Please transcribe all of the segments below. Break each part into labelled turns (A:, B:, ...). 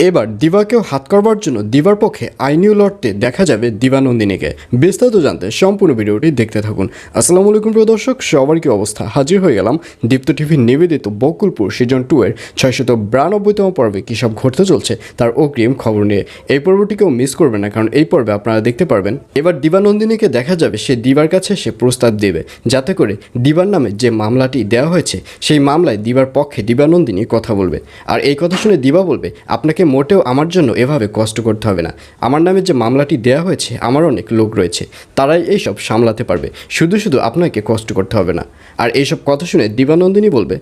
A: এবার দিবাকেও হাত করবার জন্য দিবার পক্ষে আইনিও লড়তে দেখা যাবে দিবানন্দিনীকে। বিস্তারিত জানতে সম্পূর্ণ ভিডিওটি দেখতে থাকুন। আসসালামু আলাইকুম প্রিয় দর্শক, সবার কি অবস্থা? হাজির হয়ে গেলাম দীপ্ত টিভি নিবেদিত বকুলপুর সিজন 2 এর 692তম পর্বে কী সব ঘটতে চলছে তার অগ্রিম খবর নিয়ে। এই পর্বটিকেও মিস করবেন না, কারণ এই পর্বে আপনারা দেখতে পারবেন এবার দিবানন্দিনীকে দেখা যাবে সে দিবার কাছে সে প্রস্তাব দেবে যাতে করে দিবার নামে যে মামলাটি দেওয়া হয়েছে সেই মামলায় দিবার পক্ষে দিবানন্দিনী কথা বলবে। আর এই কথা শুনে দিবা বলবে, আপনাকে মোটেও আমার জন্য এভাবে কষ্ট করতে হবে না। আমার নামে যে মামলাটি দেওয়া হয়েছে আমার অনেক লোক রয়েছে, তারাই এইসব সামলাতে পারবে, শুধু শুধু আপনাকে কষ্ট করতে হবে না। আর এইসব কথা শুনে দিবানন্দিনী বলবে,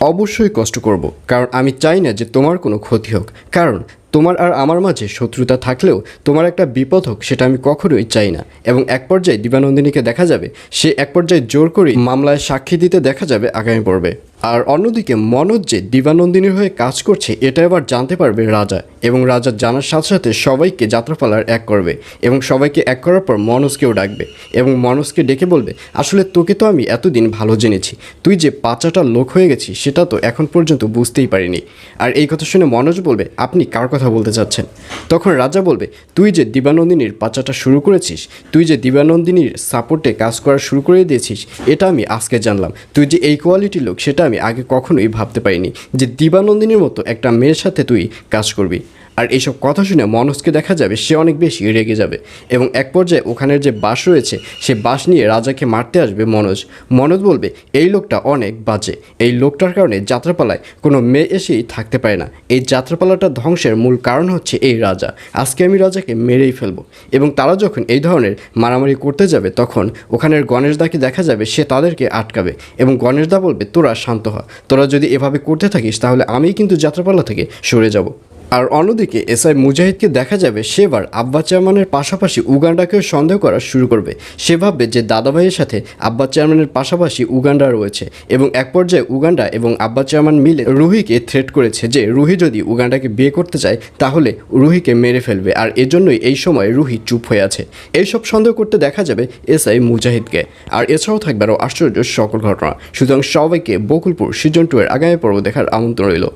A: অবশ্যই কষ্ট করব, কারণ আমি চাই না যে তোমার কোনো ক্ষতি হোক। কারণ তোমার আর আমার মাঝে শত্রুতা থাকলেও তোমার একটা বিপদ হোক সেটা আমি কখনোই চাই না। এবং এক পর্যায়ে দিবানন্দিনীকে দেখা যাবে সে এক পর্যায়ে জোর করে মামলায় সাক্ষী দিতে দেখা যাবে আগামী পর্বে। আর অন্যদিকে মনোজ যে দিবানন্দিনীর হয়ে কাজ করছে এটা এবার জানতে পারবে রাজা, এবং রাজা জানার সাথে সাথে সবাইকে যাত্রাপালার এক করবে এবং সবাইকে এক করার পর মনোজকেও ডাকবে এবং মনোজকে ডেকে বলবে, আসলে তোকে তো আমি এতদিন ভালো জেনেছি, তুই যে পাচাটা লোক হয়ে গেছিস সেটা তো এখন পর্যন্ত বুঝতেই পারিনি। আর এই কথা শুনে মনোজ বলবে, আপনি কার কথা বলতে চাচ্ছেন? তখন রাজা বলবে, তুই যে দিবানন্দিনীর পাচাটা শুরু করেছিস, তুই যে দিবানন্দিনীর সাপোর্টে কাজ করা শুরু করে দিয়েছিস, এটা আমি আজকে জানলাম। তুই যে এই কোয়ালিটির লোক সেটা আমি আগে কখনোই ভাবতে পারিনি যে দিবানন্দিনীর মতো একটা মেয়ের সাথে তুই কাজ করবি। আর এইসব কথা শুনে মনোজকে দেখা যাবে সে অনেক বেশি রেগে যাবে এবং এক পর্যায়ে ওখানের যে বাস রয়েছে সে বাস নিয়ে রাজাকে মারতে আসবে মনোজ বলবে, এই লোকটা অনেক বাজে, এই লোকটার কারণে যাত্রাপালায় কোনো মেয়ে এসেই থাকতে পারে না, এই যাত্রাপালাটা ধ্বংসের মূল কারণ হচ্ছে এই রাজা, আজকে আমি রাজাকে মেরেই ফেলবো। এবং তারা যখন এই ধরনের মারামারি করতে যাবে তখন ওখানের গণেশদাকে দেখা যাবে সে তাদেরকে আটকাবে এবং গণেশদা বলবে, তোরা শান্ত হ, তোরা যদি এভাবে করতে থাকিস তাহলে আমি কিন্তু যাত্রাপালা থেকে সরে যাব। আর অন্যদিকে এসআই মুজাহিদকে দেখা যাবে সেবার আব্বা চেয়ারম্যানের পাশাপাশি উগান্ডাকেও সন্দেহ করা শুরু করবে। সে ভাববে যে দাদাভাইয়ের সাথে আব্বা চেয়ারম্যানের পাশাপাশি উগান্ডা রয়েছে এবং এক পর্যায়ে উগান্ডা এবং আব্বা চেয়ারম্যান মিলে রুহিকে থ্রেট করেছে যে রুহি যদি উগান্ডাকে বিয়ে করতে চায় তাহলে রুহিকে মেরে ফেলবে। আর এজন্যই এই সময় রুহি চুপ হয়ে আছে। এইসব সন্দেহ করতে দেখা যাবে এসআই মুজাহিদকে। আর এছাড়াও থাকবে আরও আশ্চর্য সকল ঘটনা। সুতরাং সবাইকে বকুলপুর সিজন 2 এর আগামী পর্ব দেখার আমন্ত্রণ রইল।